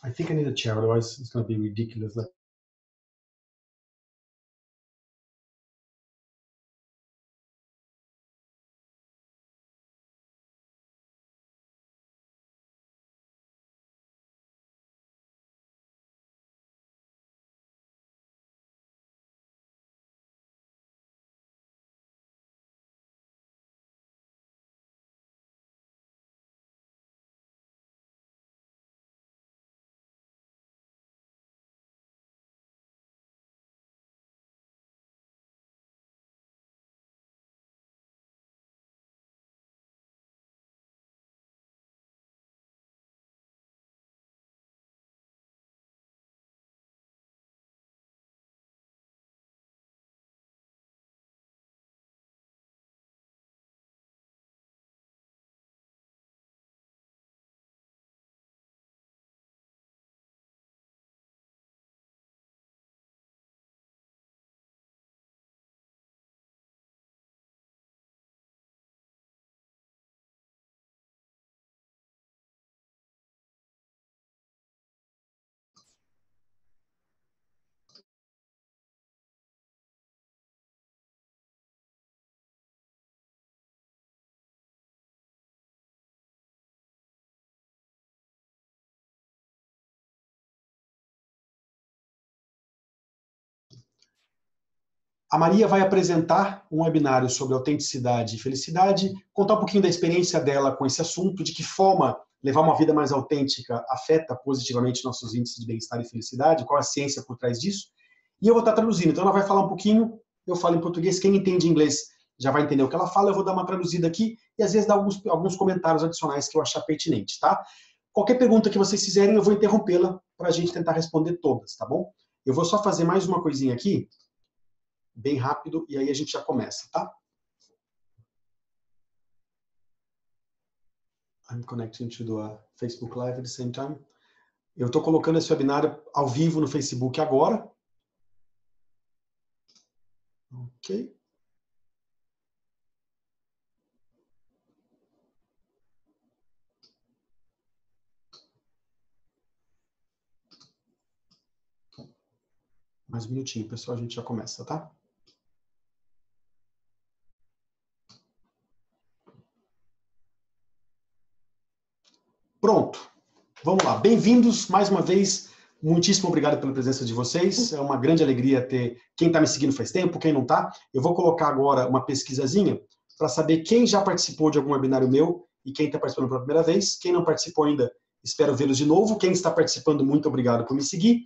I think I need a chair, otherwise it's going to be ridiculous. A Maria vai apresentar um webinário sobre autenticidade e felicidade, contar um pouquinho da experiência dela com esse assunto, de que forma levar uma vida mais autêntica afeta positivamente nossos índices de bem-estar e felicidade, qual a ciência por trás disso. E eu vou estar traduzindo, então ela vai falar um pouquinho, eu falo em português, quem entende inglês já vai entender o que ela fala, eu vou dar uma traduzida aqui e às vezes dar alguns comentários adicionais que eu achar pertinente, tá? Qualquer pergunta que vocês fizerem, eu vou interrompê-la para a gente tentar responder todas, tá bom? Eu vou só fazer mais uma coisinha aqui, bem rápido, e aí a gente já começa, tá? I'm connecting to the Facebook Live at the same time. Eu estou colocando esse webinário ao vivo no Facebook agora. Ok. Mais um minutinho, pessoal, a gente já começa, tá? Pronto. Vamos lá. Bem-vindos mais uma vez. Muitíssimo obrigado pela presença de vocês. É uma grande alegria ter quem está me seguindo faz tempo, quem não está. Eu vou colocar agora uma pesquisazinha para saber quem já participou de algum webinário meu e quem está participando pela primeira vez. Quem não participou ainda, espero vê-los de novo. Quem está participando, muito obrigado por me seguir.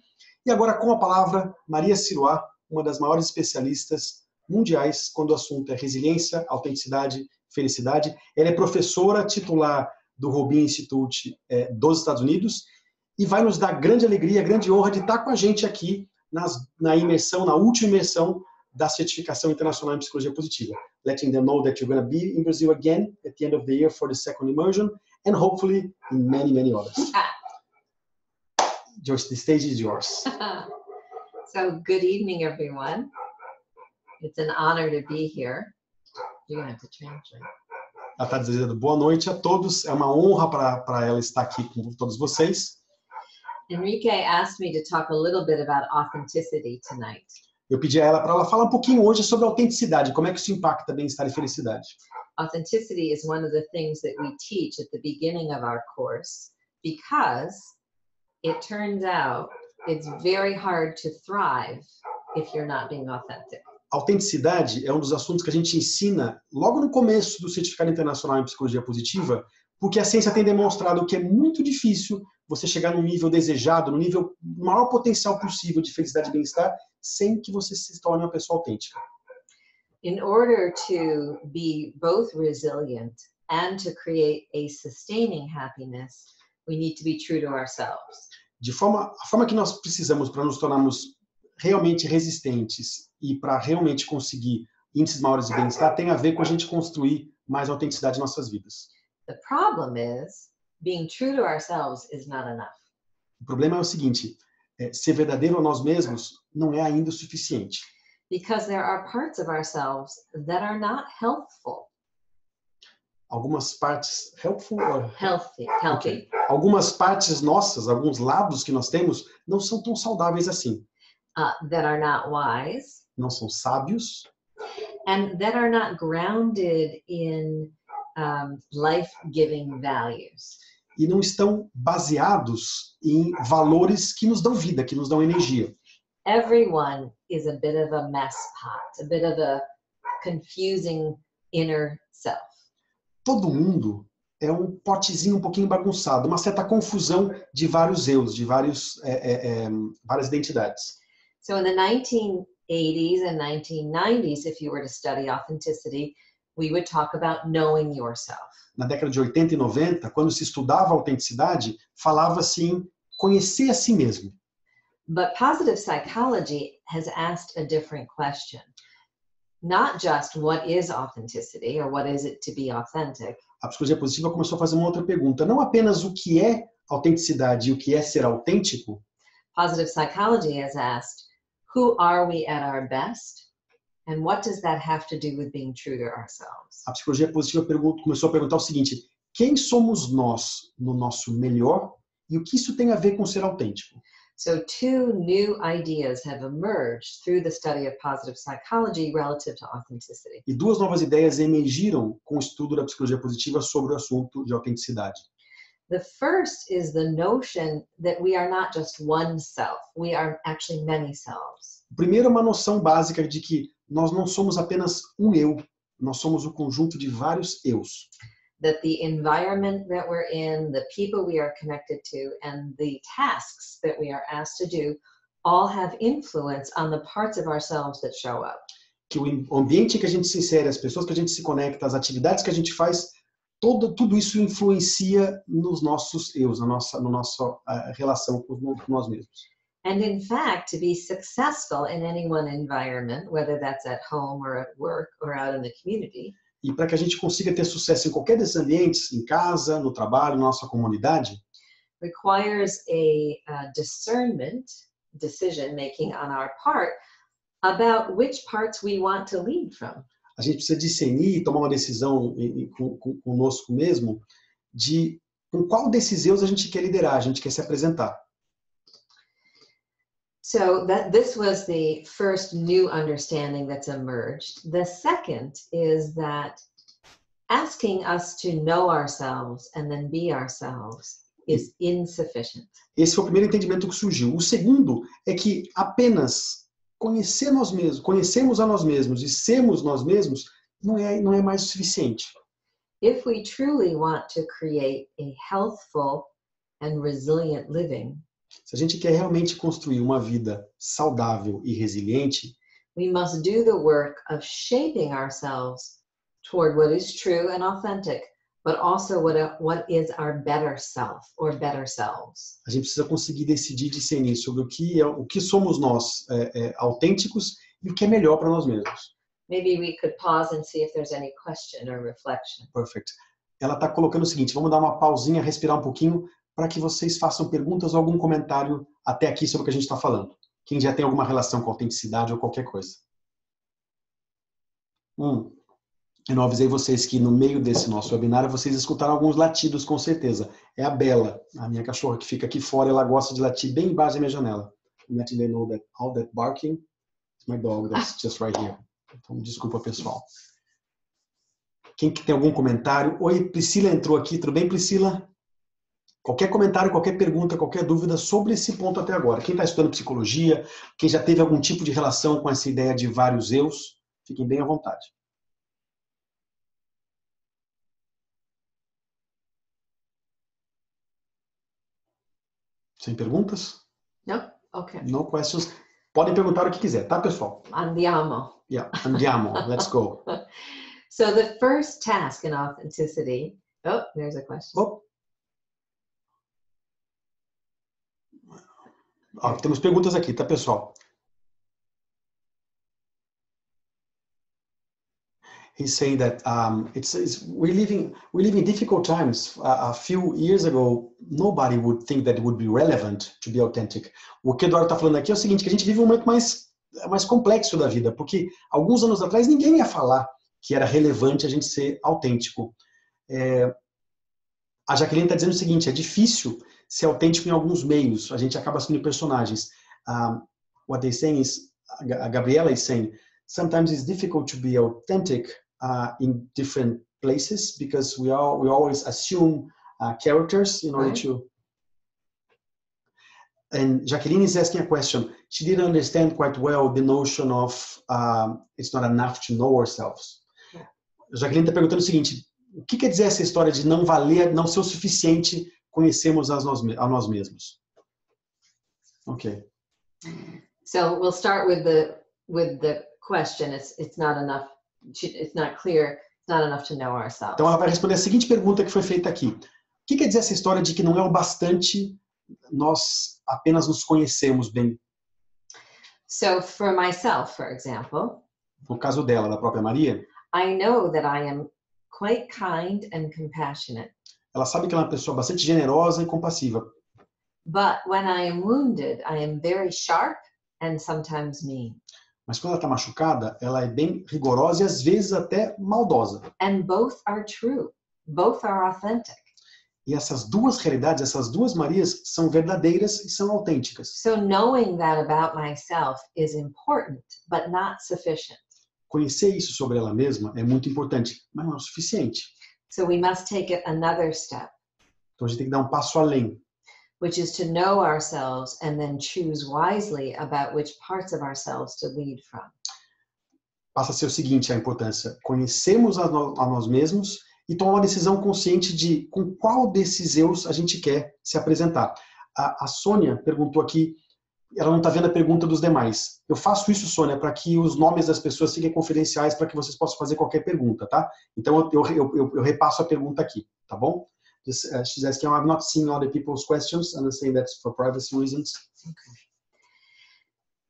E agora, com a palavra, Maria Siroá, uma das maiores especialistas mundiais quando o assunto é resiliência, autenticidade, felicidade. Ela é professora titular do Robbins Institute dos Estados Unidos e vai nos dar grande alegria, grande honra de estar com a gente aqui na imersão, na última imersão da certificação internacional em psicologia positiva. Letting them know that you're going to be in Brazil again at the end of the year for the second immersion and hopefully in many, many others. Joyce, the stage is yours. So, good evening, everyone. It's an honor to be here. You're going to have to translate. Ela está dizendo boa noite a todos. É uma honra para ela estar aqui com todos vocês. Enrique asked me to talk a little bit about authenticity tonight. Eu pedi a ela para ela falar um pouquinho hoje sobre autenticidade, como é que isso impacta bem-estar e felicidade. Authenticity is one of the things that we teach at the beginning of our course because it turns out it's very hard to thrive if you're not being authentic. Autenticidade é um dos assuntos que a gente ensina logo no começo do Certificado Internacional em Psicologia Positiva, porque a ciência tem demonstrado que é muito difícil você chegar no nível desejado, no nível maior potencial possível de felicidade e bem-estar, sem que você se torne uma pessoa autêntica. In order to be both resilient and to create a sustaining happiness, we need to be true to ourselves. A forma que nós precisamos para nos tornarmos realmente resistentes e para realmente conseguir índices maiores de bem-estar tem a ver com a gente construir mais autenticidade em nossas vidas. The problem is being true to ourselves is not enough. O problema é o seguinte, ser verdadeiro a nós mesmos não é ainda o suficiente. Because there are parts of ourselves that are not healthful. algumas partes helpful or healthy. okay. Algumas partes nossas, alguns lados que nós temos não são tão saudáveis assim. That are not wise. Não são sábios. And that are not grounded in life-giving values. E não estão baseados em valores que nos dão vida, que nos dão energia. Everyone is a bit of a mess pot, a bit of a confusing inner self. Todo mundo é um potezinho um pouquinho bagunçado, uma certa confusão de vários eus, de várias identidades. So in the 1980s and 1990s, if you were to study authenticity, we would talk about knowing yourself. Na década de 80 e 90, quando se estudava a autenticidade, falava-se em conhecer a si mesmo. But positive psychology has asked a different question. Not just what is authenticity or what is it to be authentic. A psicologia positiva começou a fazer uma outra pergunta. Não apenas o que é autenticidade e o que é ser autêntico. Positive psychology has asked, who are we at our best? And what does that have to do with being true to ourselves? A psicologia positiva começou a perguntar o seguinte: quem somos nós no nosso melhor e o que isso tem a ver com ser autêntico? So two new ideas have emerged through the study of positive psychology relative to authenticity. E duas novas ideias emergiram com o estudo da psicologia positiva sobre o assunto de autenticidade. The first is the notion that we are not just one self, we are actually many selves. O primeiro é uma noção básica de que nós não somos apenas um eu, nós somos o conjunto de vários eus. That the environment that we're in, the people we are connected to, and the tasks that we are asked to do all have influence on the parts of ourselves that show up. Que o ambiente que a gente se insere, as pessoas que a gente se conecta, as atividades que a gente faz, tudo isso influencia nos nossos eus, na nossa relação com nós mesmos. And in fact, to be successful in any one environment, whether that's at home or at work or out in the community, e para que a gente consiga ter sucesso em qualquer desses ambientes, em casa, no trabalho, na nossa comunidade, requires a discernment, decision making on our part about which parts we want to lead from. A gente precisa discernir e tomar uma decisão conosco mesmo de com qual desses eus a gente quer liderar, a gente quer se apresentar. So this was the first new understanding that's emerged. The second is that asking us to know ourselves and then be ourselves is insufficient. Esse foi o primeiro entendimento que surgiu. O segundo é que apenas conhecermos a nós mesmos e sermos nós mesmos não é mais o suficiente. If we truly want to create a healthful and resilient living, se a gente quer realmente construir uma vida saudável e resiliente, we must do the work of shaping ourselves toward what is true and authentic, but also what is our better self or better selves. A gente precisa conseguir decidir discernir sobre o que somos nós autênticos e o que é melhor para nós mesmos. Maybe we could pause and see if there's any question or reflection. Perfect. Ela está colocando o seguinte: vamos dar uma pausinha, respirar um pouquinho, para que vocês façam perguntas ou algum comentário até aqui sobre o que a gente está falando. Quem já tem alguma relação com autenticidade ou qualquer coisa. Eu não avisei vocês que no meio desse nosso webinar vocês escutaram alguns latidos, com certeza. É a Bela, a minha cachorra que fica aqui fora, ela gosta de latir bem embaixo da minha janela. Let they know that all that barking is my dog that's just right here. Então, desculpa, pessoal. Quem que tem algum comentário? Oi, Priscila entrou aqui. Tudo bem, Priscila? Qualquer comentário, qualquer pergunta, qualquer dúvida sobre esse ponto até agora. Quem está estudando psicologia, quem já teve algum tipo de relação com essa ideia de vários eus, fiquem bem à vontade. Sem perguntas? No? Okay. No questions. Podem perguntar o que quiser, tá, pessoal? Andiamo. Yeah, andiamo. Let's go. So the first task in authenticity. Oh, there's a question. Oh. Temos perguntas aqui, tá, pessoal? He's saying that we're living difficult times. A few years ago, nobody would think that it would be relevant to be authentic. O que o Eduardo está falando aqui é o seguinte, que a gente vive um momento mais complexo da vida, porque alguns anos atrás ninguém ia falar que era relevante a gente ser autêntico. A Jaqueline está dizendo o seguinte, é difícil ser autêntico em alguns meios, a gente acaba assumindo personagens. What they're saying is, a Gabriela is saying, sometimes it's difficult to be authentic in different places because we always assume characters in order Right. to... And Jacqueline is asking a question. She didn't understand quite well the notion of it's not enough to know ourselves. Yeah. Jacqueline está perguntando o seguinte, o que quer dizer essa história de não valer, não ser o suficiente conhecermos a nós mesmos? Ok. So we'll start with the question. It's not enough. It's not clear. It's not enough to know ourselves. Então ela vai responder a seguinte pergunta que foi feita aqui. O que quer dizer essa história de que não é o bastante nós apenas nos conhecermos bem? So for myself, for example, No caso dela, da própria Maria, I know that I am quite kind and compassionate. ela sabe que ela é uma pessoa bastante generosa e compassiva. But when I am wounded, I am very sharp and sometimes mean. Mas quando ela está machucada, ela é bem rigorosa e às vezes até maldosa. And both are true. Both are authentic. E essas duas realidades, essas duas Marias, são verdadeiras e são autênticas. So knowing that about myself is important, but not sufficient. Conhecer isso sobre ela mesma é muito importante, mas não é o suficiente. So we must take it another step, Então a gente tem que dar um passo além, which is to know ourselves and then choose wisely about which parts of ourselves to lead from. passa a ser o seguinte, a importância, conhecermos a nós mesmos e tomar uma decisão consciente de com qual desses eus a gente quer se apresentar. A Sônia perguntou aqui, ela não está vendo a pergunta dos demais. Eu faço isso, Sônia, para que os nomes das pessoas fiquem confidenciais para que vocês possam fazer qualquer pergunta, tá? Então eu repasso a pergunta aqui, tá bom? She's asking, I'm not seeing all the people's questions, and I'm saying that's for privacy reasons. Okay.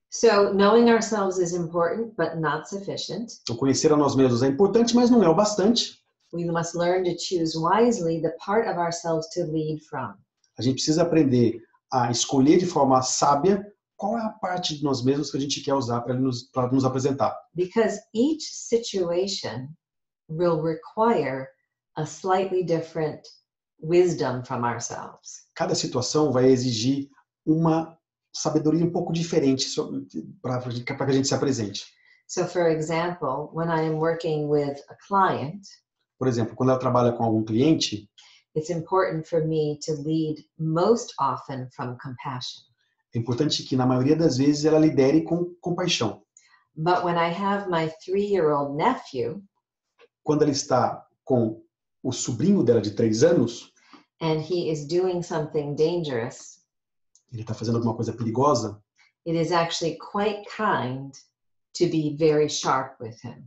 So knowing ourselves is important, but not sufficient. Então, conhecer a nós mesmos é importante, mas não é o bastante. We must learn to choose wisely the part of ourselves to lead from. A gente precisa aprender a escolher de forma sábia qual é a parte de nós mesmos que a gente quer usar para nos apresentar. Because each situation will require a slightly different wisdom from ourselves. Cada situação vai exigir uma sabedoria um pouco diferente para que a gente se apresente. So for example, when I am working with a client, Por exemplo, quando ela trabalha com algum cliente, it's important for me to lead most often from compassion. é importante que na maioria das vezes ela lidere com compaixão. But when I have my 3-year-old nephew, Quando ela está com o sobrinho dela de 3 anos, and he is doing something dangerous, ele está fazendo alguma coisa perigosa, it is actually quite kind to be very sharp with him.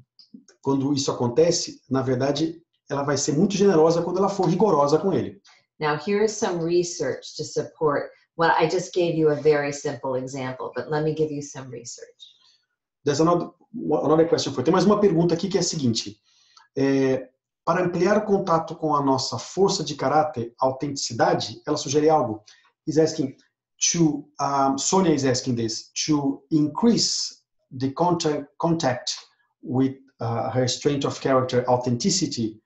quando isso acontece, na verdade, ela vai ser muito generosa quando ela for rigorosa com ele. Now, here is some research to support what I just gave you a very simple example, but let me give you some research. There's another question for you. Tem mais uma pergunta aqui que é a seguinte. Para ampliar o contato com a nossa força de caráter, autenticidade, ela sugere algo. He's asking to, Sonia is asking this, to increase the contact with her strength of character, authenticity.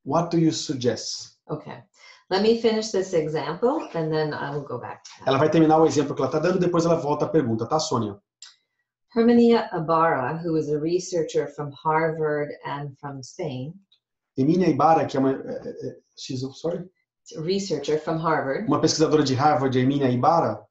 What do you suggest? Okay, let me finish this example and then I will go back to that. Ela vai terminar o exemplo que ela está dando, depois ela volta à pergunta, tá, Sônia? Herminia Ibarra, who is a researcher from Harvard and from Spain, Herminia Ibarra, que é uma, a researcher from Harvard, uma pesquisadora de Harvard, Herminia Ibarra,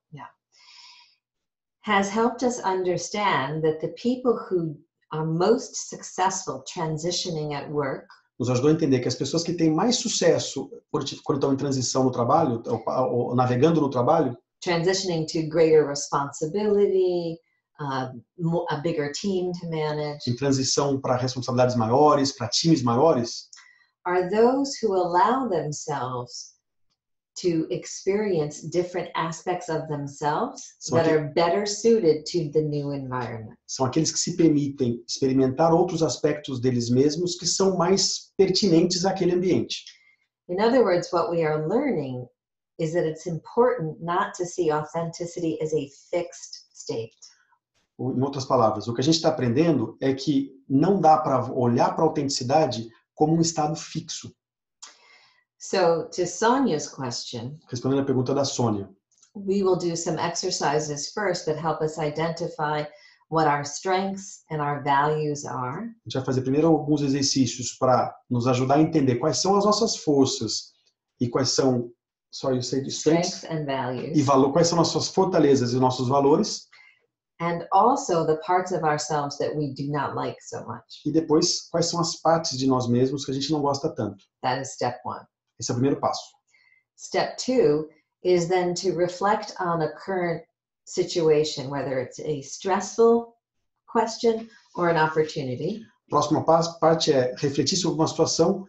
has helped us understand that the people who are most successful transitioning at work nos ajudou a entender que as pessoas que têm mais sucesso quando estão em transição no trabalho, ou navegando no trabalho, transitioning to greater responsibility, a bigger team to manage, em transição para responsabilidades maiores, para times maiores, are those who allow themselves to experience different aspects of themselves that are better suited to the new environment. São aqueles que se permitem experimentar outros aspectos deles mesmos que são mais pertinentes àquele ambiente. In other words, what we are learning is that it's important not to see authenticity as a fixed state. Em outras palavras, o que a gente está aprendendo é que não dá para olhar para a autenticidade como um estado fixo. So to Sonia's question, Respondendo a pergunta da Sônia, we will do some exercises first that help us identify what our strengths and our values are. a gente vai fazer primeiro alguns exercícios para nos ajudar a entender quais são as nossas forças e quais são, sorry, you said strengths, And values. e valor, quais são nossas fortalezas e nossos valores, And also the parts of ourselves that we do not like so much. e depois quais são as partes de nós mesmos que a gente não gosta tanto. That is step 1. Esse é o primeiro passo. Step 2 is then to reflect on a current situation, whether it's a stressful question or an opportunity. Próxima parte é refletir sobre uma situação,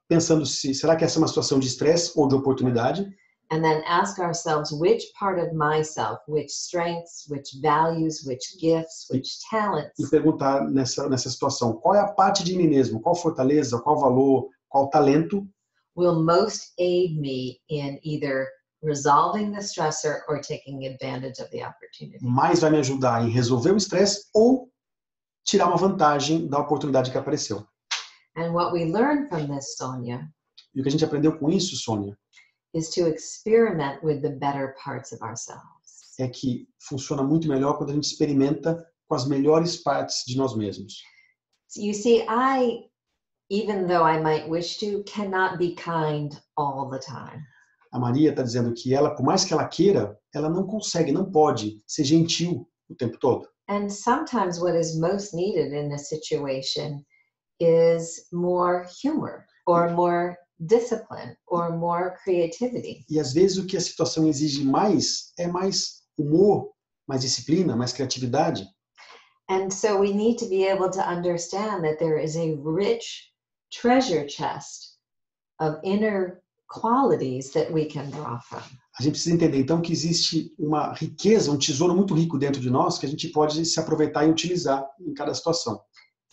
pensando se será que essa é uma situação de estresse ou de oportunidade. And then ask ourselves which part of myself, which strengths, which values, which gifts, which talents E perguntar nessa situação, qual é a parte de mim mesmo, qual fortaleza, qual valor, qual talento will most aid me in either resolving the stressor or taking advantage of the opportunity. mais vai me ajudar em resolver o estresse ou tirar uma vantagem da oportunidade que apareceu. And what we learn from this, Sonia, E o que a gente aprendeu com isso, Sônia, is to experiment with the better parts of ourselves. é que funciona muito melhor quando a gente experimenta com as melhores partes de nós mesmos. You see, even though I might wish to, cannot be kind all the time. A Maria está dizendo que ela, por mais que ela queira, ela não consegue, não pode ser gentil o tempo todo. And sometimes what is most needed in a situation is more humor or more discipline or more creativity. E às vezes o que a situação exige mais é mais humor, mais disciplina, mais criatividade. And so we need to be able to understand that there is a rich treasure chest of inner qualities that we can draw from. A gente precisa entender então que existe uma riqueza, um tesouro muito rico dentro de nós que a gente pode se aproveitar e utilizar em cada situação.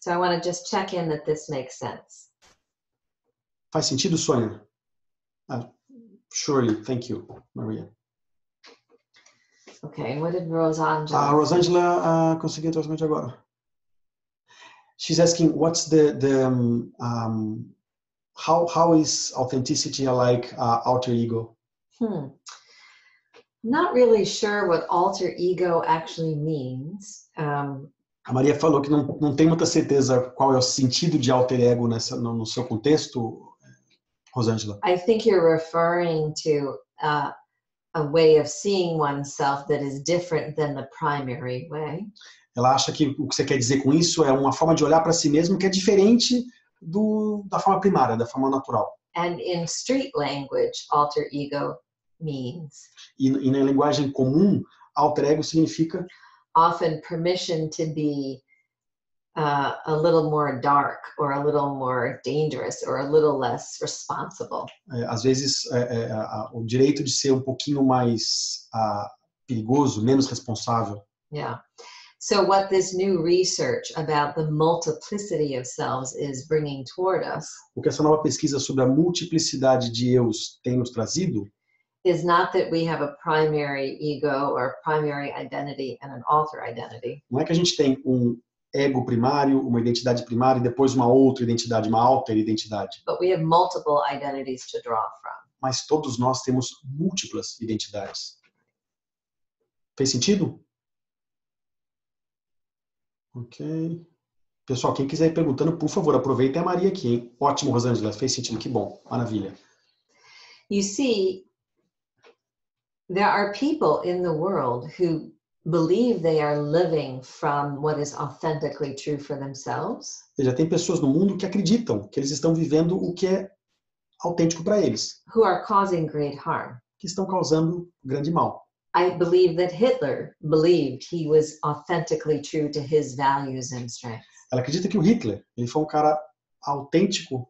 So I want to just check in that this makes sense. Faz sentido, Sônia? Surely, thank you, Maria. Okay, what did Rosangela? A Rosângela conseguiu transmitir agora. She's asking, what's how is authenticity like alter ego? Not really sure what alter ego actually means. A Maria falou que não tem muita certeza qual é o sentido de alter ego no seu contexto, Rosângela. I think you're referring to a way of seeing oneself that is different than the primary way. Ela acha que o que você quer dizer com isso é uma forma de olhar para si mesmo que é diferente da forma primária, da forma natural. And in street language, alter ego means E na linguagem comum, alter ego significa often permission to be a little more dark or a little more dangerous or a little less responsible. Às vezes o direito de ser um pouquinho mais perigoso, menos responsável. Yeah. So what this new research about the multiplicity of selves is bringing toward us O que essa nova pesquisa sobre a multiplicidade de eus tem nos trazido is not that we have a primary ego or primary identity and an alter identity. não é que a gente tem um ego primário, uma identidade primária e depois uma outra identidade, uma alter identidade. But we have multiple identities to draw from. Mas todos nós temos múltiplas identidades. Fez sentido? Ok. Pessoal, quem quiser ir perguntando, por favor, aproveitem a Maria aqui, hein? Ótimo, Rosângela, fez sentido, que bom, maravilha. You see, there are people in the world who believe they are living from what is authentically true for themselves. Já tem pessoas no mundo que acreditam que eles estão vivendo o que é autêntico para eles, Who are causing great harm. que estão causando grande mal. I believe that Hitler believed he was authentically true to his values and strengths. Ela acredita que o Hitler, ele foi um cara autêntico,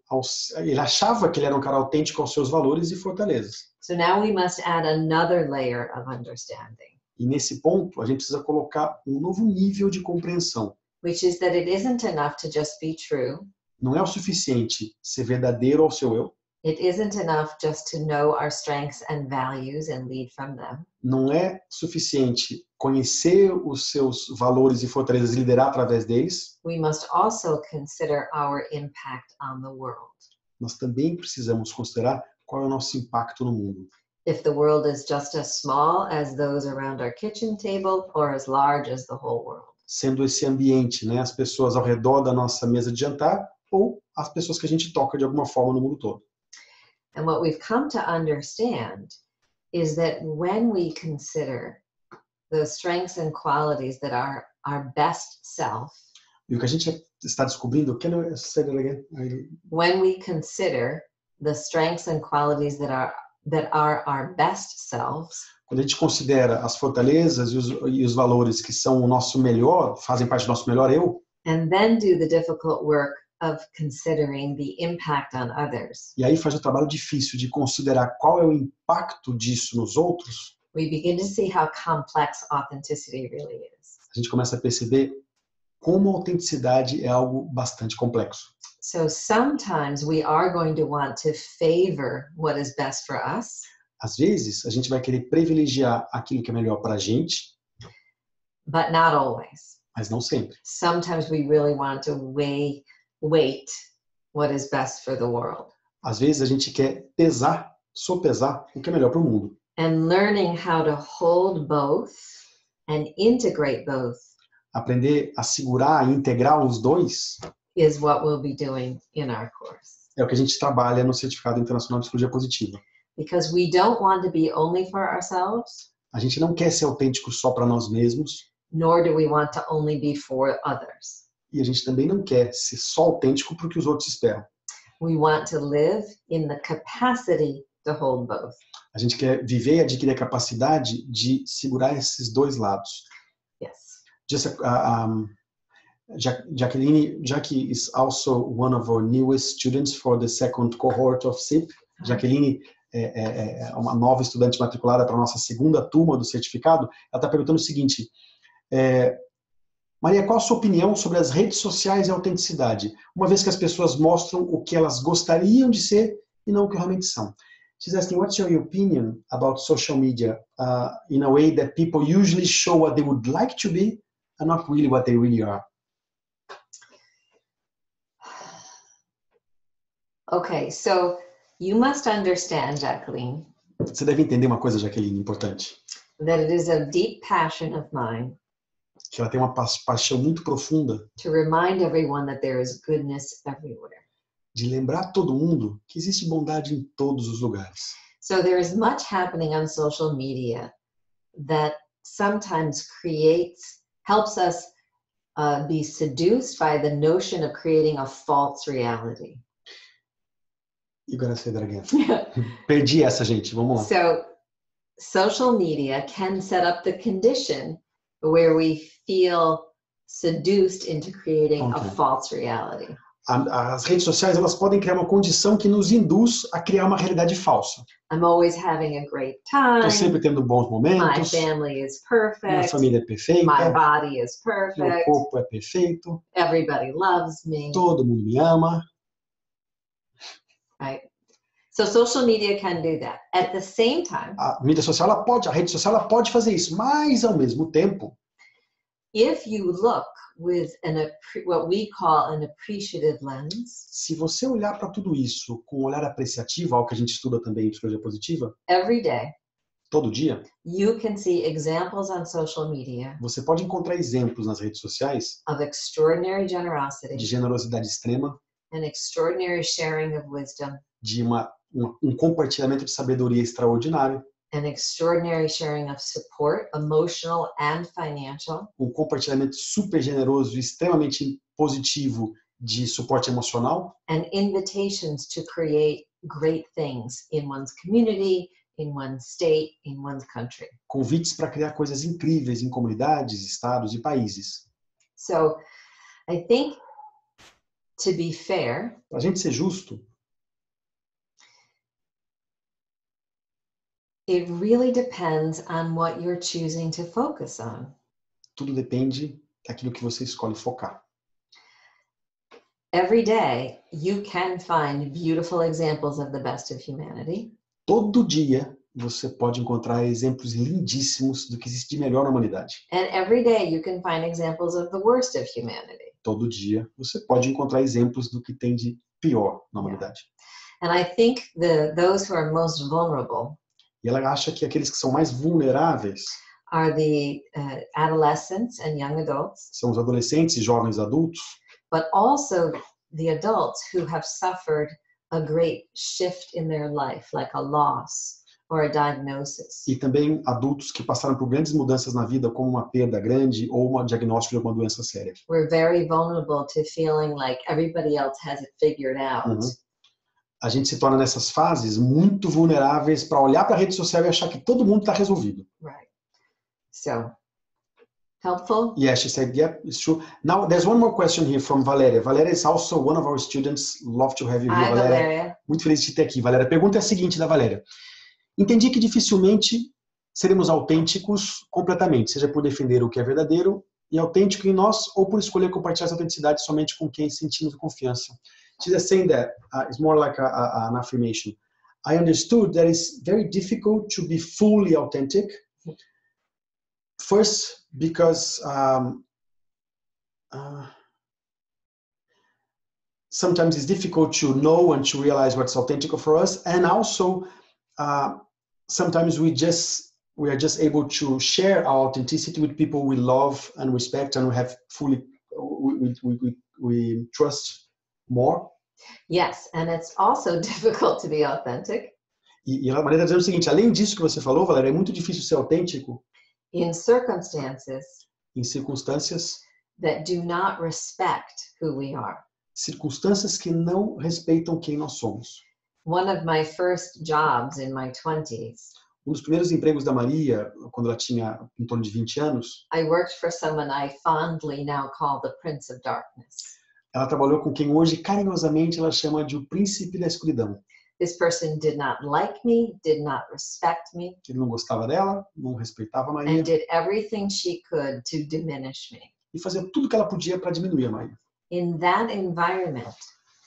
ele achava que ele era um cara autêntico aos seus valores e fortalezas. So now we must add another layer of understanding, E nesse ponto, a gente precisa colocar um novo nível de compreensão. which is that it isn't enough to just be true. Não é o suficiente ser verdadeiro ao seu eu. It isn't enough just to know our strengths and values and lead from them. Não é suficiente conhecer os seus valores e fortalezas e liderar através deles. We must also consider our impact on the world. Nós também precisamos considerar qual é o nosso impacto no mundo. If the world is just as small as those around our kitchen table or as large as the whole world. Sendo esse ambiente, né, as pessoas ao redor da nossa mesa de jantar ou as pessoas que a gente toca de alguma forma no mundo todo. And what we've come to understand is that when we consider the strengths and qualities that are our best self, E o que a gente está descobrindo, when we consider the strengths and qualities that are our best selves, quando a gente considera as fortalezas e os valores que são o nosso melhor, fazem parte do nosso melhor eu, and then do the difficult work of considering the impact on others, e aí faz o trabalho difícil de considerar qual é o impacto disso nos outros, we begin to see how complex authenticity really is. a gente começa a perceber como a autenticidade é algo bastante complexo. So sometimes we are going to want to favor what is best for us, Às vezes, a gente vai querer privilegiar aquilo que é melhor para a gente, but not always. mas não sempre. Sometimes we really want to weight what is best for the world. Às vezes, a gente quer sopesar o que é melhor para o mundo. And learning how to hold both and integrate both Aprender a segurar e integrar os dois is what we'll be doing in our course. é o que a gente trabalha no Certificado Internacional de Psicologia Positiva. Because we don't want to be only for ourselves, A gente não quer ser autêntico só para nós mesmos nor do we want to only be for others. e a gente também não quer ser só autêntico para o que os outros esperam. We want to live in the capacity to hold both. A gente quer viver e adquirir a capacidade de segurar esses dois lados. Yes. Jackie is also one of our newest students for the second cohort of SIP. Jacqueline é uma nova estudante matriculada para a nossa segunda turma do certificado. Ela está perguntando o seguinte, Maria, qual a sua opinião sobre as redes sociais e a autenticidade? Uma vez que as pessoas mostram o que elas gostariam de ser e não o que realmente são. She's asking, what's your opinion about social media in a way that people usually show what they would like to be and not really what they really are? Okay, so you must understand, Jacqueline, Você deve entender uma coisa, Jaqueline, importante. that it is a deep passion of mine Que ela tem uma paixão muito profunda to remind everyone that there is goodness everywhere. de lembrar todo mundo que existe bondade em todos os lugares. So there is much happening on social media that sometimes helps us be seduced by the notion of creating a false reality. You gotta say that again. Perdi essa, gente. Vamos lá. So social media can set up the condition where we feel seduced into creating a Okay. false reality. As redes sociais, elas podem criar uma condição que nos induz a criar uma realidade falsa. I'm always having a great Estou time. sempre tendo bons My momentos. family is Minha perfect. família é My perfeita. body is Meu perfect. corpo é perfeito. Everybody loves me. Todo mundo me ama. Right? So social media can do that. At the same time, A mídia social, a rede social, ela pode fazer isso. Mas, ao mesmo tempo, if you look with what we call an appreciative lens, se você olhar para tudo isso com um olhar apreciativo, algo que a gente estuda também em psicologia positiva, every day, todo dia, you can see examples on social media você pode encontrar exemplos nas redes sociais of extraordinary de generosity generosidade extrema, and extraordinary sharing of wisdom de um compartilhamento de sabedoria extraordinário, and extraordinary sharing of support, emotional and financial, um compartilhamento super generoso e extremamente positivo de suporte emocional, and invitations to create great things in one's community, in one's state, in one's country. convites para criar coisas incríveis em comunidades, estados e países. So I think, to be fair, Para a gente ser justo, it really depends on what you're choosing to focus on. tudo depende daquilo que você escolhe focar. Every day, you can find beautiful examples of the best of humanity. Todo dia você pode encontrar exemplos lindíssimos do que existe de melhor na humanidade. And every day, you can find examples of the worst of humanity. Todo dia você pode encontrar exemplos do que tem de pior na humanidade. And I think those who are most vulnerable E ela acha que aqueles que são mais vulneráveis are the adolescents and young adults, são os adolescentes e jovens adultos, but also the adults who have suffered a great shift in their life, like a loss or a diagnosis. e também adultos que passaram por grandes mudanças na vida, como uma perda grande ou um diagnóstico de alguma doença séria. We're very vulnerable to feeling like everybody else has it figured out. Uhum. A gente se torna nessas fases muito vulneráveis para olhar para a rede social e achar que todo mundo está resolvido. Right. So, helpful? Yeah, she said, yeah, it's true. Now, there's one more question here from Valéria. Valéria is also one of our students. Love to have you here, Hi, Valéria. Valeria. Muito feliz de te ter aqui, Valéria. A pergunta é a seguinte da Valéria. Entendi que dificilmente seremos autênticos completamente, seja por defender o que é verdadeiro e autêntico em nós ou por escolher compartilhar essa autenticidade somente com quem sentimos confiança. She's saying that it's more like an affirmation. I understood that it's very difficult to be fully authentic. First, because sometimes it's difficult to know and to realize what's authentic for us, and also sometimes we are just able to share our authenticity with people we love and respect, and we have we trust more. Yes, and it's also difficult to be authentic E a Maria está dizendo o seguinte: além disso que você falou, Valéria, é muito difícil ser autêntico in circumstances em circunstâncias that do not respect who we are. que não respeitam quem nós somos. One of my first jobs in my 20s, Um dos primeiros empregos da Maria, quando ela tinha em torno de 20 anos, I worked for someone I fondly now call the Prince of Darkness. ela trabalhou com quem hoje carinhosamente ela chama de o príncipe da escuridão. This person did not like me, did not respect me, Ele não gostava dela, não respeitava a Maria and did everything she could to diminish me. e fazia tudo que ela podia para diminuir a Maria. In that environment,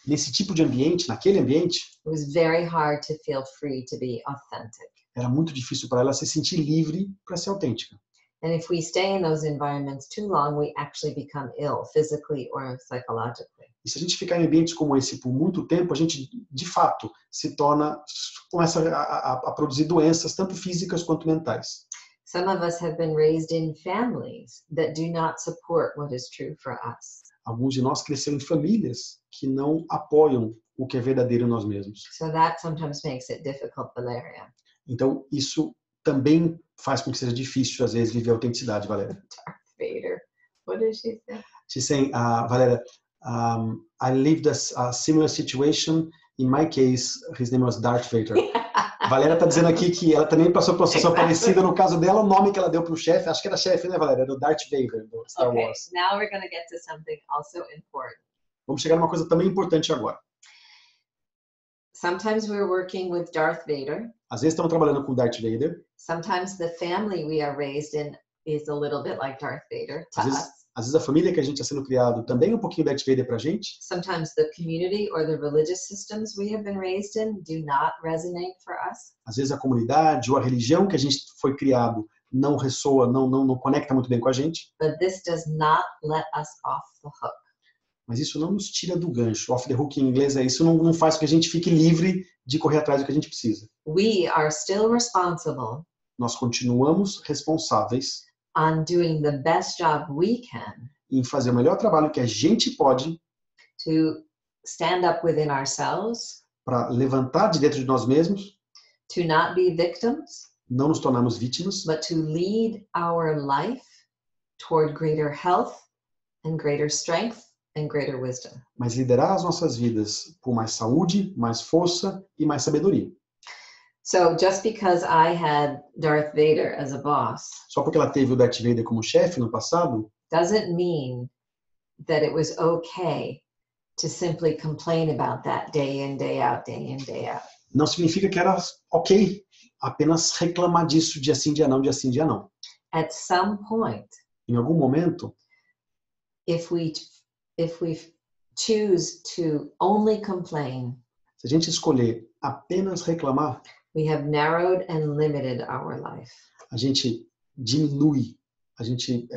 Nesse tipo de ambiente, naquele ambiente, it was very hard to feel free to be authentic. era muito difícil para ela se sentir livre para ser autêntica. And if we stay in those environments too long, we actually become ill physically or psychologically. E se a gente ficar em ambientes como esse por muito tempo, a gente, de fato, começa a produzir doenças, tanto físicas quanto mentais. Some of us have been raised in families that do not support what is true for us. Alguns de nós cresceram em famílias que não apoiam o que é verdadeiro em nós mesmos. So that sometimes makes it difficult, Valeria. Então, isso também faz com que seja difícil, às vezes, viver a autenticidade, Valéria. Darth Vader. What did she say? She's saying, Valéria, I lived a similar situation. In my case, his name was Darth Vader. Valéria está dizendo aqui que ela também passou por uma situação parecida. No caso dela, o nome que ela deu para o chefe, acho que era chefe, né, Valéria? Era o Darth Vader, do Star Okay, Wars. now we're going to get to something also important. Vamos chegar numa coisa também importante agora. Sometimes we're working with Darth Vader. Às vezes estamos trabalhando com Darth Vader. Sometimes the family we are raised in is a little bit like Darth Vader to us. Às vezes a família que a gente está sendo criado também é um pouquinho Darth Vader para a gente. Sometimes the community or the religious systems we have been raised in do not resonate for us. Às vezes a comunidade ou a religião que a gente foi criado não ressoa, não conecta muito bem com a gente. But this does not let us off the hook. Mas isso não nos tira do gancho. Off the hook em inglês é isso, não faz com que a gente fique livre de correr atrás do que a gente precisa. We are still responsible Nós continuamos responsáveis on doing the best job we can em fazer o melhor trabalho que a gente pode to stand up within ourselves, para levantar de dentro de nós mesmos, to not be victims, não nos tornarmos vítimas, but to lead our life toward greater health and greater strength and greater wisdom. mas liderar as nossas vidas por mais saúde, mais força e mais sabedoria. So just because I had Darth Vader as a boss Só porque ela teve o Darth Vader como chefe no passado, doesn't mean that it was okay to simply complain about that day in, day out, day in, day out. não significa que era ok apenas reclamar disso dia sim, dia não, dia sim, dia não. At some point, Em algum momento, if we choose to only complain, se a gente escolher apenas reclamar, we have narrowed and limited our life. a gente diminui, a gente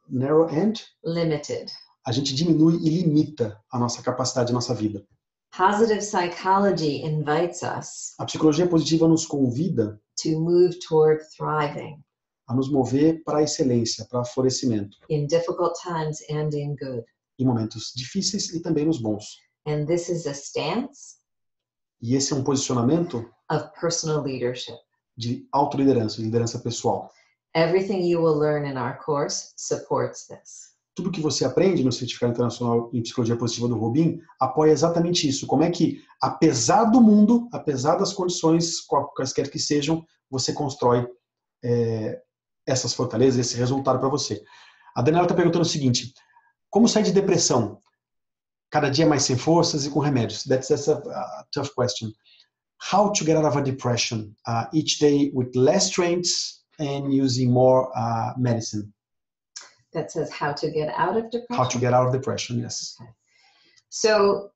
narrow and Limited. a gente diminui e limita a nossa capacidade, a nossa vida. Positive psychology invites us A psicologia positiva nos convida to move toward thriving a nos mover para a excelência, para o florescimento, in difficult times and in good. em momentos difíceis e também nos bons. And this is a stance E esse é um posicionamento of personal leadership. de autoliderança, de liderança pessoal. Everything you will learn in our course supports this. Tudo que você aprende no Certificado Internacional em Psicologia Positiva do Rubin apoia exatamente isso. Como é que, apesar do mundo, apesar das condições, quaisquer que sejam, você constrói essas fortalezas, esse resultado para você. A Daniela está perguntando o seguinte: como sair de depressão? Cada dia mais sem forças e com remédios. That's a tough question. How to get out of a depression? Each day with less strength and using more medicine. That says how to get out of depression. How to get out of depression, yes. Okay. So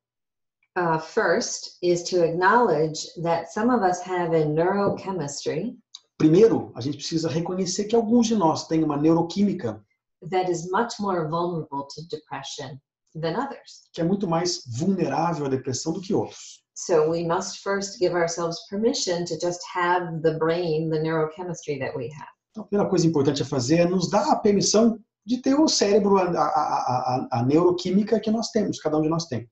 first is to acknowledge that some of us have a neurochemistry Primeiro, a gente precisa reconhecer que alguns de nós têm uma neuroquímica that is much more vulnerable to depression than others. que é muito mais vulnerável à depressão do que outros. So we must first give ourselves permission to just have the brain, the neurochemistry that we have. Então, a primeira coisa importante a fazer é nos dar a permissão de ter o cérebro, a neuroquímica que nós temos, cada um de nós tem.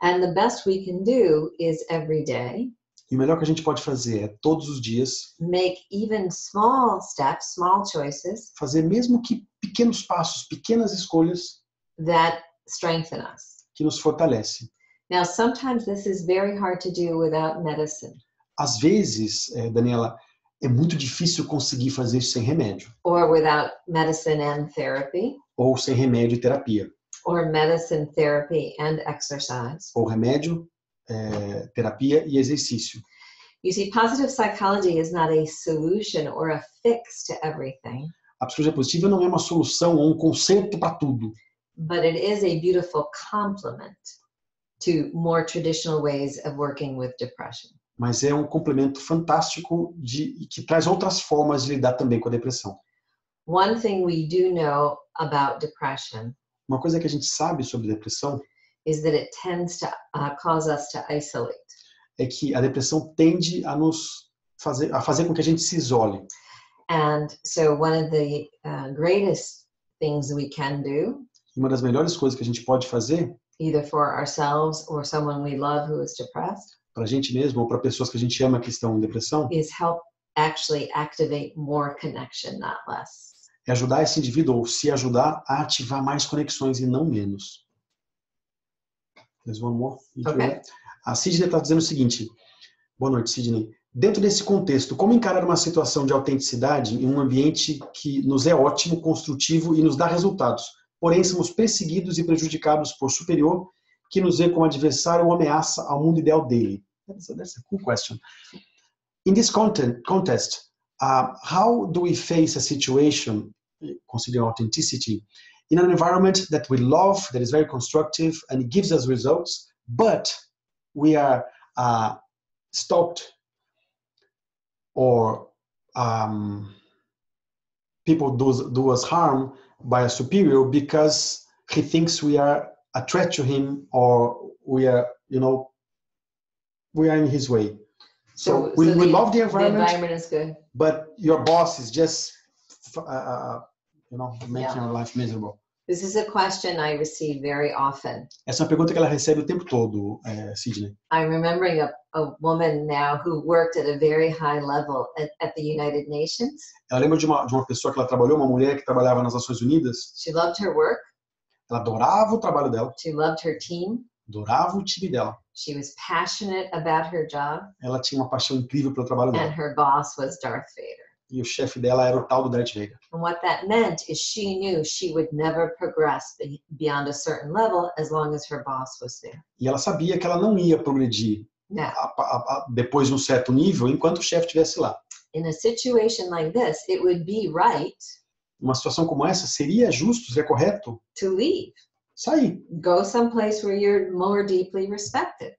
And the best we can do is every day E o melhor que a gente pode fazer é, todos os dias, make even small steps, small choices fazer mesmo que pequenos passos, pequenas escolhas that strengthen us. que nos fortalecem. Now, sometimes this is very hard to do without medicine Às vezes, Daniela, é muito difícil conseguir fazer isso sem remédio, or without medicine and therapy ou sem remédio e terapia, or medicine, therapy, and exercise. ou remédio, terapia e exercício. You see, positive psychology is not a solution or a fix to everything, A psicologia positiva não é uma solução ou um conserto para tudo, but it is a beautiful complement to more traditional ways of working with depression. mas é um complemento fantástico que traz outras formas de lidar também com a depressão. One thing we do know about depression Uma coisa que a gente sabe sobre depressão is that it tends to cause us to isolate. é que a depressão tende a fazer com que a gente se isole. And so one of the greatest things we can do, E uma das melhores coisas que a gente pode fazer either for ourselves or someone we love who is depressed, para a gente mesmo ou para pessoas que a gente ama que estão em depressão is help actually activate more connection, not less. é ajudar esse indivíduo ou se ajudar a ativar mais conexões e não menos. There's one more. Okay. A Sidney está dizendo o seguinte: boa noite, Sidney. Dentro desse contexto, como encarar uma situação de autenticidade em um ambiente que nos é ótimo, construtivo e nos dá resultados, porém somos perseguidos e prejudicados por superior que nos vê como adversário ou ameaça ao mundo ideal dele? That's a cool question. In this contest, how do we face a situation, considering authenticity, in an environment that we love, that is very constructive and it gives us results, but we are stopped or people do us harm by a superior because he thinks we are a threat to him or we are in his way. So we love the environment. The environment is good. But your boss is just making your life miserable. This is a question I receive very often. Essa é uma pergunta que ela recebe o tempo todo, Sidney. I'm remembering a woman now who worked at a very high level at the United Nations. Eu lembro de uma pessoa que ela trabalhou, uma mulher que trabalhava nas Nações Unidas. She loved her work. Ela adorava o trabalho dela. She loved her team. Adorava o time dela. She was passionate about her job. Ela tinha uma paixão incrível pelo trabalho dela. And her boss was Darth Vader. E o chefe dela era o tal do Darth Vader. And what that meant is she knew she would never progress beyond a certain level as long as her boss was there. E ela sabia que ela não ia progredir depois de um certo nível enquanto o chefe estivesse lá. In a situation like this, it would be right. Uma situação como essa seria justo, seria correto to leave. Sair. Go someplace where you're more deeply respected.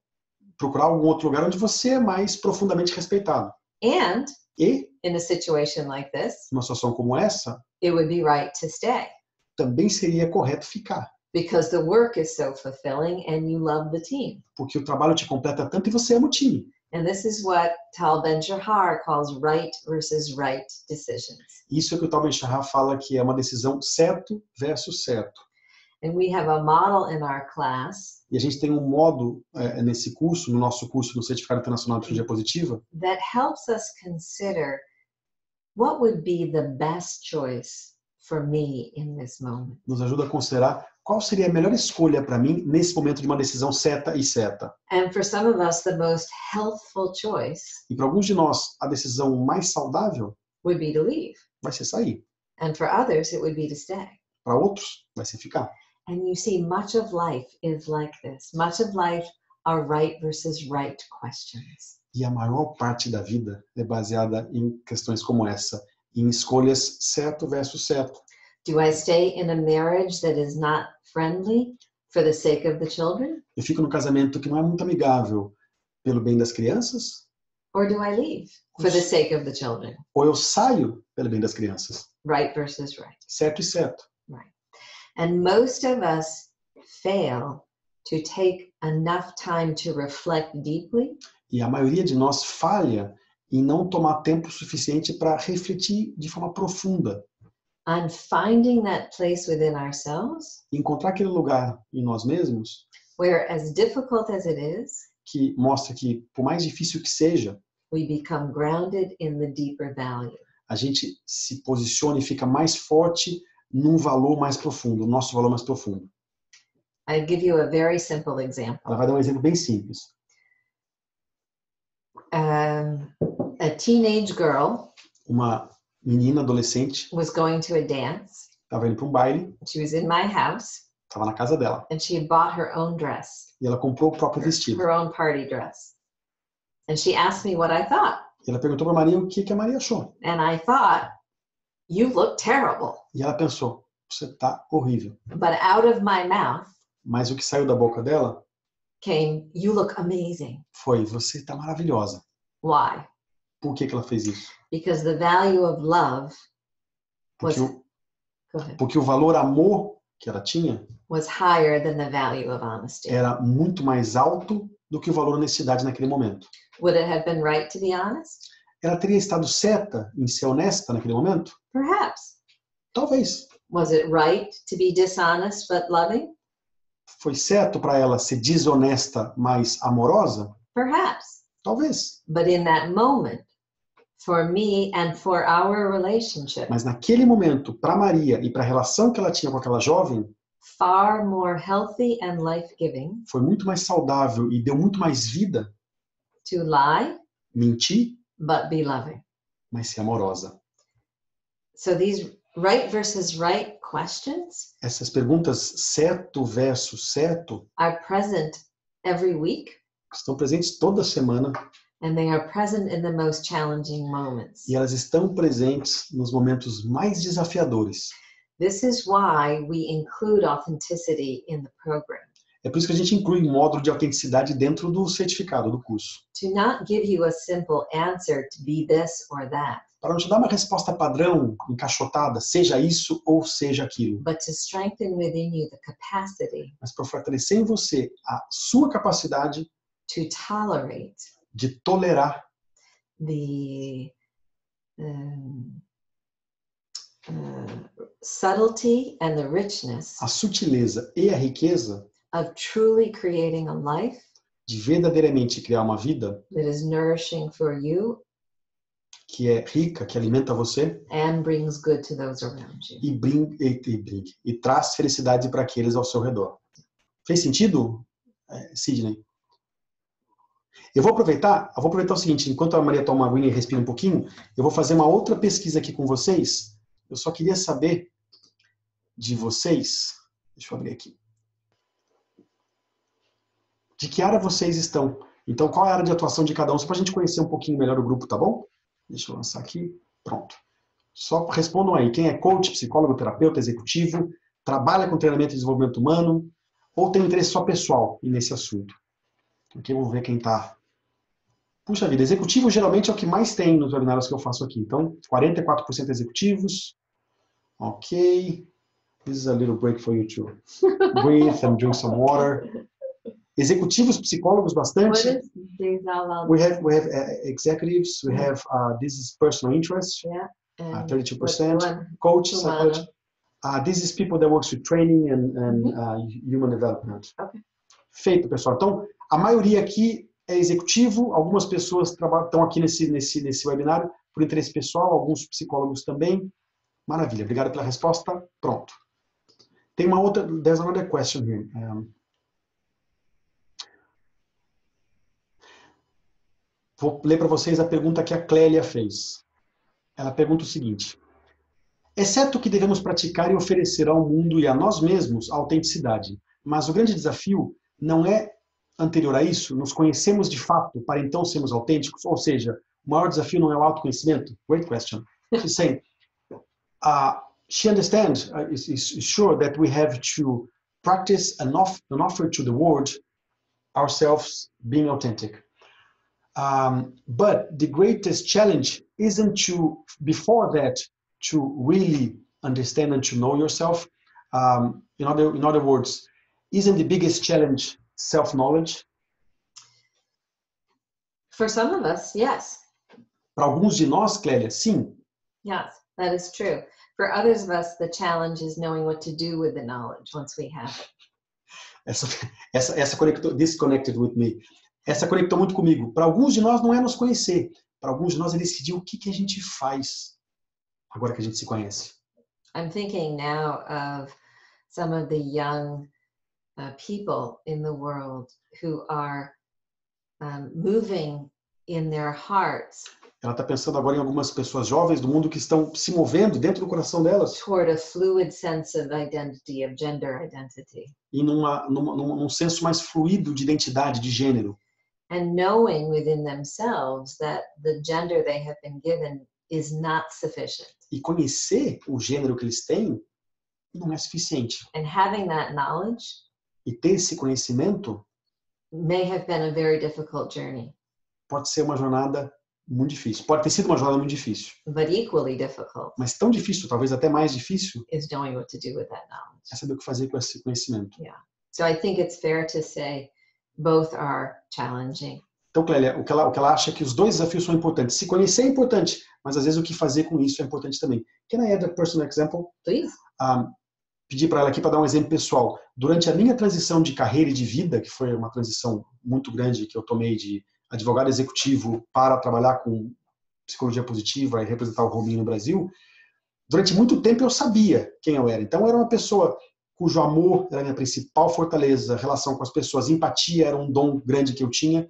Procurar algum outro lugar onde você é mais profundamente respeitado. And E in a situation like this, numa situação como essa, it would be right to stay. também seria correto ficar. because the work is so fulfilling and you love the team. Porque o trabalho te completa tanto e você ama o time. And this is what Tal Ben-Shahar calls right versus right decisions. Isso é o que o Tal Ben-Shahar fala que é uma decisão certo versus certo. And we have a model in our class E a gente tem um modo nesse curso, no nosso curso do Certificado Internacional de Psicologia Positiva, that helps us consider what would be the best choice for me in this moment. nos ajuda a considerar qual seria a melhor escolha para mim nesse momento de uma decisão certa e certa. And for some of us, the most healthful choice E para alguns de nós, a decisão mais saudável would be to leave. vai ser sair. And for others, it would be to stay. Para outros, vai ser ficar. And you see, much of life is like this. Much of life are right versus right questions. E a maior parte da vida é baseada em questões como essa, em escolhas certo versus certo. Do I stay in a marriage that is not friendly for the sake of the children? Eu fico no casamento que não é muito amigável pelo bem das crianças, Or do I leave for the sake of the children? ou eu saio pelo bem das crianças. Right versus right. Certo e certo. Right. And most of us fail to take enough time to reflect deeply E a maioria de nós falha em não tomar tempo suficiente para refletir de forma profunda, on finding that place within ourselves encontrar aquele lugar em nós mesmos where, as difficult as it is, que mostra que, por mais difícil que seja, we become grounded in the deeper value. a gente se posiciona e fica mais forte num valor mais profundo, o nosso valor mais profundo. I'll give you a very simple example. Ela vai dar um exemplo bem simples. A teenage girl Uma menina adolescente was going to a dance. estava indo para um baile, She was in my house estava na casa dela, and she had bought her own dress, e ela comprou o próprio vestido. her own party dress. And she asked me what I thought. E ela perguntou para Maria o que a Maria achou. And I thought, you look terrible. E ela pensou, você está horrível. But out of my mouth Mas o que saiu da boca dela came, you look amazing. foi, você está maravilhosa. Why? Por que ela fez isso? Because the value of love was, Porque go ahead, porque o valor amor que ela tinha was higher than the value of honesty. era muito mais alto do que o valor honestidade naquele momento. Would it have been right to be honest? Ela teria estado certa em ser honesta naquele momento? Perhaps. Talvez. Was it right to be dishonest but loving? Foi certo para ela ser desonesta, mas amorosa? Perhaps. Talvez. But in that moment, for me and for our relationship, Mas naquele momento, para Maria e para a relação que ela tinha com aquela jovem, far more healthy and life-giving foi muito mais saudável e deu muito mais vida to lie mentir, but be loving. mas ser amorosa. So these right versus right questions Essas perguntas certo versus certo are present every week, estão presentes toda semana and they are present in the most challenging moments. e elas estão presentes nos momentos mais desafiadores. This is why we include authenticity in the program. É por isso que a gente inclui um módulo de autenticidade dentro do certificado do curso. To not give you a simple answer to be this or that, Para não te dar uma resposta padrão, encaixotada, seja isso ou seja aquilo, but to strengthen within you the capacity mas para fortalecer em você a sua capacidade to tolerate de tolerar the subtlety and the richness a sutileza e a riqueza of truly creating a life de verdadeiramente criar uma vida that is nourishing for you que é rica, que alimenta você and brings good to those around you. e traz felicidade para aqueles ao seu redor. Fez sentido, Sidney? Eu vou aproveitar o seguinte, enquanto a Maria toma uma aguinha e respira um pouquinho, eu vou fazer uma outra pesquisa aqui com vocês. Eu só queria saber de vocês, deixa eu abrir aqui, de que área vocês estão. Então, qual é a área de atuação de cada um, só para a gente conhecer um pouquinho melhor o grupo, tá bom? Deixa eu lançar aqui, pronto. Só respondam aí, quem é coach, psicólogo, terapeuta, executivo, trabalha com treinamento e desenvolvimento humano, ou tem um interesse só pessoal nesse assunto. Aqui vamos ver quem está. Puxa vida, executivo geralmente é o que mais tem nos webinários que eu faço aqui. Então, 44% executivos. Ok. This is a little break for you to breathe and drink some water. Executivos, psicólogos, What bastante. is these all out We there? have executives. We have this is personal interest, Yeah. And 32%. what's the one? Coach, Humana. psychology. This is people that works with training and human development. Okay. Feito, pessoal. Então, a maioria aqui é executivo. Algumas pessoas estão aqui nesse webinário por interesse pessoal. Alguns psicólogos também. Maravilha. Obrigado pela resposta. Pronto. Tem uma outra. There's another question here. Vou ler para vocês a pergunta que a Clélia fez. Ela pergunta o seguinte: é certo que devemos praticar e oferecer ao mundo e a nós mesmos a autenticidade, mas o grande desafio não é anterior a isso, nos conhecemos de fato para então sermos autênticos, ou seja, o maior desafio não é o autoconhecimento? Great question. She's saying, she understands, is sure that we have to practice and offer to the world ourselves being authentic. But the greatest challenge isn't to, before that, to really understand and to know yourself. In other words, isn't the biggest challenge self-knowledge? For some of us, yes. Para alguns de nós, Clélia, sim. Yes, that is true. For others of us, the challenge is knowing what to do with the knowledge once we have it. Essa conectou, disconnected with me. Essa conectou muito comigo. Para alguns de nós não é nos conhecer. Para alguns de nós é decidir o que a gente faz agora que a gente se conhece. I'm thinking now of some of the young people in the world who are moving in their hearts. Ela está pensando agora em algumas pessoas jovens do mundo que estão se movendo dentro do coração delas. Toward a fluid sense of identity, of gender identity. E num senso mais fluido de identidade, de gênero. And knowing within themselves that the gender they have been given is not sufficient. E conhecer o gênero que eles têm não é suficiente. And having that knowledge E ter esse conhecimento may have been a very difficult journey. Pode ser uma jornada muito difícil. Pode ter sido uma jornada muito difícil. But equally difficult. Mas tão difícil, talvez até mais difícil, is knowing what to do with that knowledge. É saber o que fazer com esse conhecimento. Yeah. So I think it's fair to say both are challenging. Então, Clélia, o que ela acha é que os dois desafios são importantes. Se conhecer é importante, mas às vezes o que fazer com isso é importante também. Can I add a personal example? Please. Pedir para ela aqui para dar um exemplo pessoal. Durante a minha transição de carreira e de vida, que foi uma transição muito grande que eu tomei de advogado executivo para trabalhar com psicologia positiva e representar o Robinho no Brasil, durante muito tempo eu sabia quem eu era. Então, eu era uma pessoa cujo amor era a minha principal fortaleza, relação com as pessoas, empatia era um dom grande que eu tinha.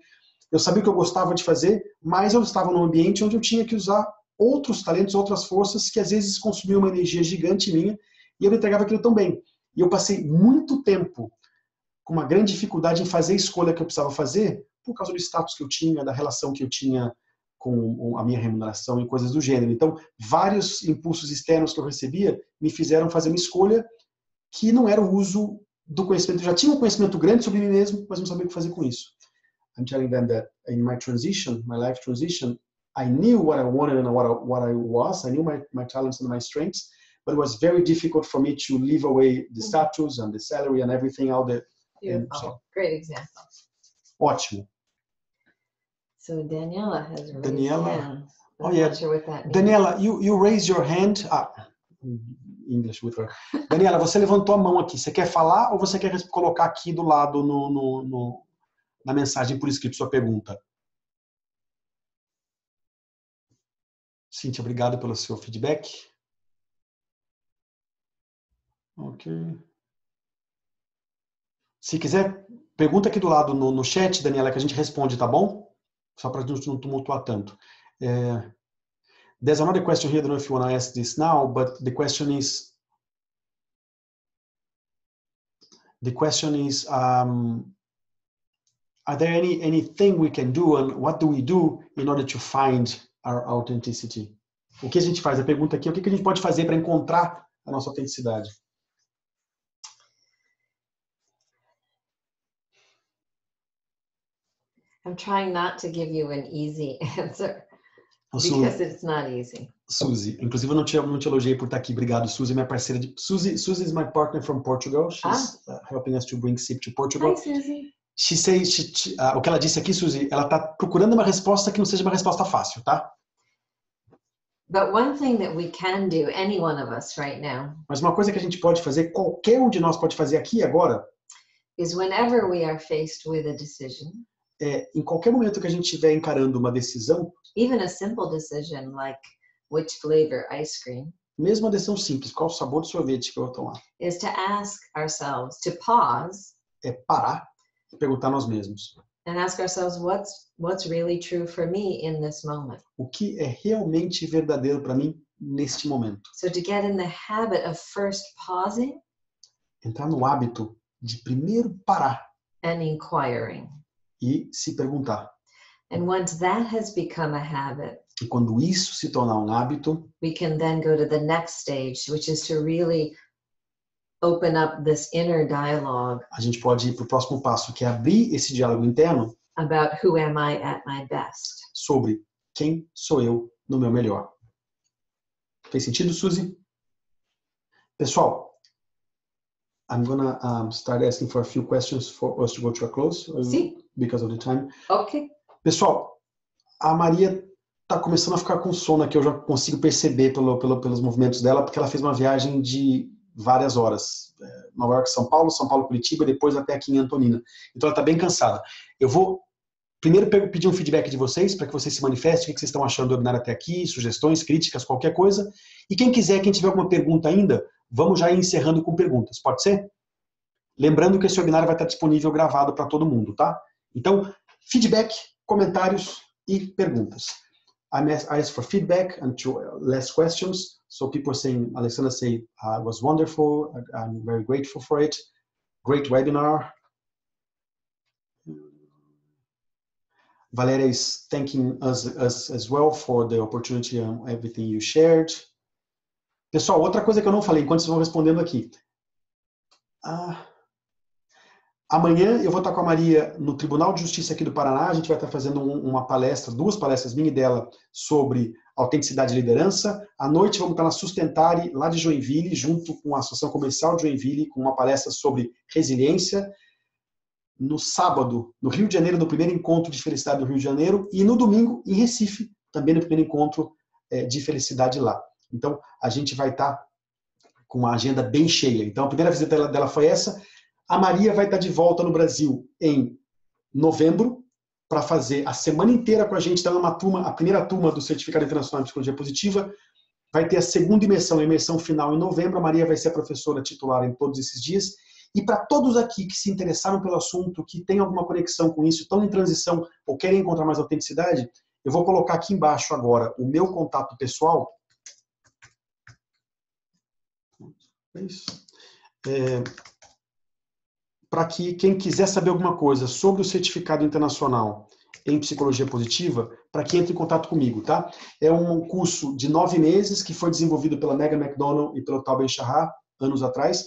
Eu sabia o que eu gostava de fazer, mas eu estava num ambiente onde eu tinha que usar outros talentos, outras forças que às vezes consumiam uma energia gigante minha e eu não entregava aquilo tão bem. E eu passei muito tempo com uma grande dificuldade em fazer a escolha que eu precisava fazer por causa do status que eu tinha, da relação que eu tinha com a minha remuneração e coisas do gênero. Então, vários impulsos externos que eu recebia me fizeram fazer uma escolha que não era o uso do conhecimento. Eu já tinha um conhecimento grande sobre mim mesmo, mas não sabia o que fazer com isso. I'm telling them that in my transition, my life transition, I knew what I wanted and what I was. I knew my talents and my strengths, but it was very difficult for me to leave away the status and the salary and everything out there. Beautiful. Great example. Ótimo. So Daniela has raised Daniela. hands. Oh yeah. Not sure what that means. Daniela, you raise your hand. English with her. Daniela, você levantou a mão aqui. Você quer falar ou você quer colocar aqui do lado na mensagem por escrito sua pergunta? Cíntia, obrigado pelo seu feedback. Ok. Se quiser, pergunta aqui do lado no chat, Daniela, que a gente responde, tá bom? Só para a gente não tumultuar tanto. There's another question here. I don't know if you want to ask this now, but the question is, are there anything we can do and what do we do in order to find our authenticity? O que a gente faz? A pergunta aqui é o que a gente pode fazer para encontrar a nossa autenticidade? I'm trying not to give you an easy answer. Because it's not easy. Suzy, inclusive eu não te elogiei por estar aqui. Obrigado, Suzy, minha parceira de... Suzy is my partner from Portugal. She's helping us to bring SIP to Portugal. Hi, Suzy. She says, o que ela disse aqui, Suzy, ela está procurando uma resposta que não seja uma resposta fácil, tá? But one thing that we can do, any one of us right now, Mas uma coisa que a gente pode fazer, qualquer um de nós pode fazer aqui e agora, is whenever we are faced with a decision, em qualquer momento que a gente estiver encarando uma decisão, even a simple decision like which flavor ice cream, mesmo uma decisão simples, qual o sabor do sorvete que eu vou tomar, is to ask ourselves, to pause é parar e perguntar a nós mesmos. and ask ourselves what's really true for me in this moment. O que é realmente verdadeiro para mim neste momento? So to get in the habit of first pausing Entrar no hábito de primeiro parar and inquiring. e se perguntar. And once that has become a habit, E quando isso se tornar um hábito, we can then go to the next stage, which is to really open up this inner dialogue a gente pode ir para o próximo passo, que é abrir esse diálogo interno about who am I at my best. sobre quem sou eu no meu melhor. Fez sentido, Suzy? Pessoal, I'm gonna start asking for a few questions for us to go to a close because of the time. Okay. Pessoal, a Maria está começando a ficar com sono aqui, eu já consigo perceber pelos movimentos dela, porque ela fez uma viagem de várias horas. Nova York, São Paulo, Curitiba, e depois até aqui em Antonina. Então ela está bem cansada. Eu vou primeiro pedir um feedback de vocês, para que vocês se manifestem, o que vocês estão achando do webinar até aqui, sugestões, críticas, qualquer coisa. E quem quiser, quem tiver alguma pergunta ainda, vamos já ir encerrando com perguntas, pode ser? Lembrando que esse webinar vai estar disponível gravado para todo mundo, tá? Então, feedback, comentários e perguntas. I asked for feedback and last questions. So people are saying, Alexandra say, it was wonderful. I'm very grateful for it. Great webinar. Valeria is thanking us as well for the opportunity and everything you shared. Pessoal, outra coisa que eu não falei, enquanto vocês vão respondendo aqui. Amanhã eu vou estar com a Maria no Tribunal de Justiça aqui do Paraná. A gente vai estar fazendo uma palestra, 2 palestras minha e dela, sobre autenticidade e liderança. À noite vamos estar na Sustentare, lá de Joinville, junto com a Associação Comercial de Joinville, com uma palestra sobre resiliência. No sábado, no Rio de Janeiro, no primeiro encontro de felicidade no Rio de Janeiro. E no domingo, em Recife, também no primeiro encontro de felicidade lá. Então, a gente vai estar com uma agenda bem cheia. Então, a primeira visita dela foi essa. A Maria vai estar de volta no Brasil em novembro para fazer a semana inteira com a gente. Está numa turma, a primeira turma do Certificado Internacional em Psicologia Positiva. Vai ter a segunda imersão, a imersão final em novembro. A Maria vai ser a professora titular em todos esses dias. E para todos aqui que se interessaram pelo assunto, que têm alguma conexão com isso, estão em transição ou querem encontrar mais autenticidade, eu vou colocar aqui embaixo agora o meu contato pessoal. É isso. Para que quem quiser saber alguma coisa sobre o Certificado Internacional em Psicologia Positiva, para que entre em contato comigo, tá? É um curso de 9 meses que foi desenvolvido pela Megan McDonald e pelo Tal Ben-Shahar, anos atrás,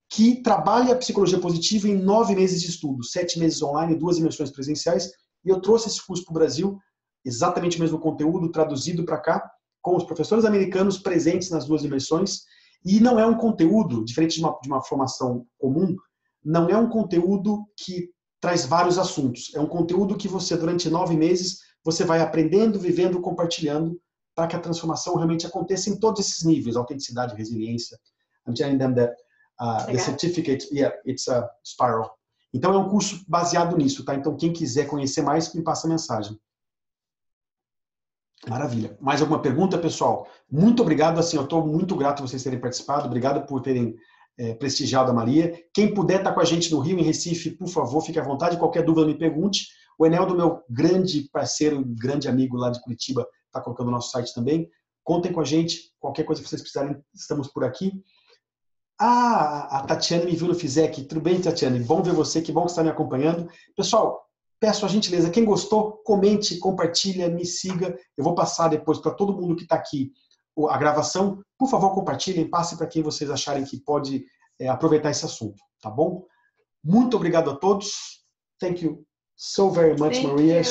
que trabalha a psicologia positiva em 9 meses de estudo, 7 meses online, 2 imersões presenciais, e eu trouxe esse curso para o Brasil, exatamente o mesmo conteúdo, traduzido para cá, com os professores americanos presentes nas 2 imersões, e não é um conteúdo, diferente de uma formação comum, não é um conteúdo que traz vários assuntos. É um conteúdo que você, durante 9 meses, você vai aprendendo, vivendo, compartilhando, para que a transformação realmente aconteça em todos esses níveis, autenticidade, resiliência. I'm telling them that the certificate, it's a spiral. Então é um curso baseado nisso, tá? Então quem quiser conhecer mais, me passa a mensagem. Maravilha. Mais alguma pergunta, pessoal? Muito obrigado, assim, eu estou muito grato por vocês terem participado, obrigado por terem prestigiado a Maria. Quem puder estar com a gente no Rio, em Recife, por favor, fique à vontade. Qualquer dúvida, me pergunte. O Eneldo, meu grande parceiro, grande amigo lá de Curitiba, está colocando no nosso site também. Contem com a gente. Qualquer coisa que vocês precisarem, estamos por aqui. A Tatiane me viu no FISEC. Tudo bem, Tatiane? Bom ver você, que bom que você está me acompanhando. Pessoal, peço a gentileza, quem gostou, comente, compartilha, me siga. Eu vou passar depois para todo mundo que está aqui a gravação. Por favor, compartilhem, passem para quem vocês acharem que pode aproveitar esse assunto, tá bom? Muito obrigado a todos. Thank you so very much, Maria.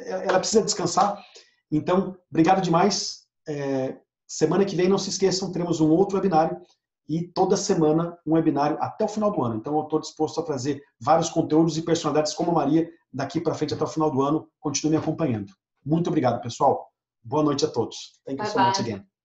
Ela precisa descansar. Então, obrigado demais. Semana que vem, não se esqueçam, teremos um outro webinário e toda semana um webinário até o final do ano. Então, eu estou disposto a trazer vários conteúdos e personalidades como a Maria daqui para frente até o final do ano. Continue me acompanhando. Muito obrigado, pessoal. Boa noite a todos. Thank you so much again.